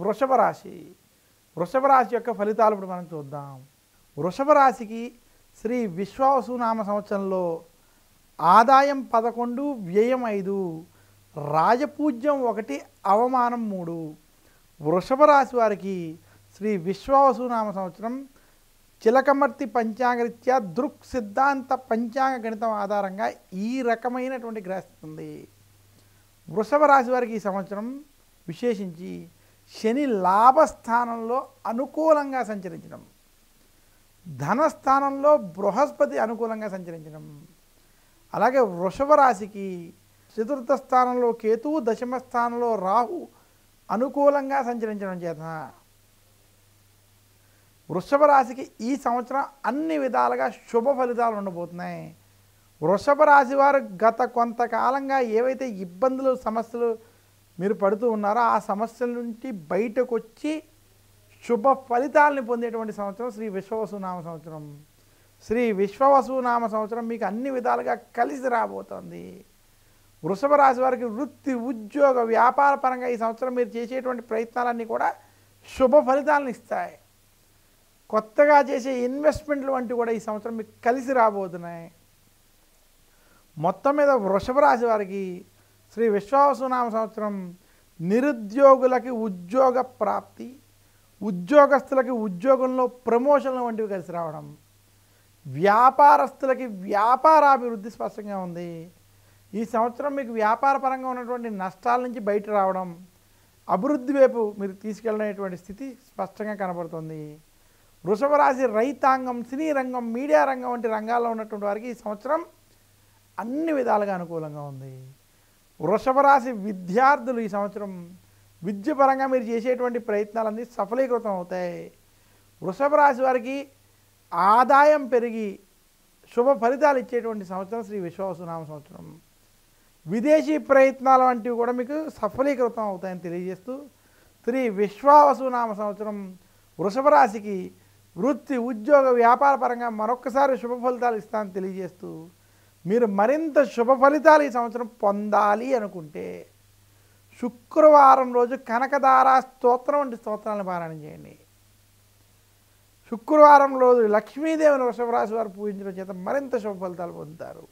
వృషభ రాశి. వృషభ రాశి యొక్క ఫలితాలు ఇప్పుడు మనం చూద్దాం. వృషభ రాశికి శ్రీ విశ్వావసునామ సంవత్సరంలో ఆదాయం 11, వ్యయం 5, రాజపూజ్యం 1, అవమానం 3. వృషభ రాశి వారికి శ్రీ విశ్వావసునామ సంవత్సరం చిలకమర్తి పంచాంగరీత్యా దృక్ సిద్ధాంత పంచాంగ గణితం ఆధారంగా ఈ రకమైనటువంటి గ్రహిస్తుంది ఉంది. వృషభ రాశి వారికి ఈ సంవత్సరం విశేషించి శని లాభస్థానంలో అనుకూలంగా సంచరించడం, ధనస్థానంలో బృహస్పతి అనుకూలంగా సంచరించడం, అలాగే వృషభ రాశికి చతుర్థ స్థానంలో కేతువు, దశమ స్థానంలో రాహు అనుకూలంగా సంచరించడం చేత వృషభ రాశికి ఈ సంవత్సరం అన్ని విధాలుగా శుభ ఫలితాలు ఉండబోతున్నాయి. వృషభ రాశి వారు గత కొంతకాలంగా ఏవైతే ఇబ్బందులు సమస్యలు మీరు పడుతూ ఉన్నారో ఆ సమస్యల నుంచి బయటకు వచ్చి శుభ ఫలితాలని పొందేటువంటి సంవత్సరం శ్రీ విశ్వవసునామ సంవత్సరం. శ్రీ విశ్వవసునామ సంవత్సరం మీకు అన్ని విధాలుగా కలిసి రాబోతోంది. వృషభ రాశి వారికి వృత్తి, ఉద్యోగ, వ్యాపార పరంగా ఈ సంవత్సరం మీరు చేసేటువంటి ప్రయత్నాలన్నీ కూడా శుభ ఫలితాలను ఇస్తాయి. కొత్తగా చేసే ఇన్వెస్ట్మెంట్లు వంటివి కూడా ఈ సంవత్సరం మీకు కలిసి రాబోతున్నాయి. మొత్తం మీద వృషభ రాశి వారికి శ్రీ విశ్వావసునామ సంవత్సరం నిరుద్యోగులకి ఉద్యోగ ప్రాప్తి, ఉద్యోగస్తులకి ఉద్యోగంలో ప్రమోషన్లు వంటివి కలిసి రావడం, వ్యాపారస్తులకి వ్యాపారాభివృద్ధి స్పష్టంగా ఉంది. ఈ సంవత్సరం మీకు వ్యాపార పరంగా ఉన్నటువంటి నష్టాల నుంచి బయట రావడం, అభివృద్ధి వైపు మీరు తీసుకెళ్ళినటువంటి స్థితి స్పష్టంగా కనబడుతుంది. వృషభ రాశి రైతాంగం, సినీ రంగం, మీడియా రంగం వంటి రంగాల్లో ఉన్నటువంటి వారికి ఈ సంవత్సరం అన్ని విధాలుగా అనుకూలంగా ఉంది. వృషభ రాశి విద్యార్థులు ఈ సంవత్సరం విద్య పరంగా మీరు చేసేటువంటి ప్రయత్నాలన్నీ సఫలీకృతం అవుతాయి. వృషభ రాశి వారికి ఆదాయం పెరిగి శుభ ఫలితాలు ఇచ్చేటువంటి సంవత్సరం శ్రీ విశ్వవసునామ సంవత్సరం. విదేశీ ప్రయత్నాల వంటివి కూడా మీకు సఫలీకృతం అవుతాయని తెలియజేస్తూ శ్రీ విశ్వవసునామ సంవత్సరం వృషభ రాశికి వృత్తి, ఉద్యోగ, వ్యాపార పరంగా మరొక్కసారి శుభ ఫలితాలు ఇస్తానని తెలియజేస్తూ మీరు మరింత శుభ ఫలితాలు ఈ సంవత్సరం పొందాలి అనుకుంటే శుక్రవారం రోజు కనకదార స్తోత్రం వంటి స్తోత్రాలను పారాయణం చేయండి. శుక్రవారం రోజు లక్ష్మీదేవిని వృషభ రాశి వారు పూజించడం చేత మరింత శుభ ఫలితాలు పొందుతారు.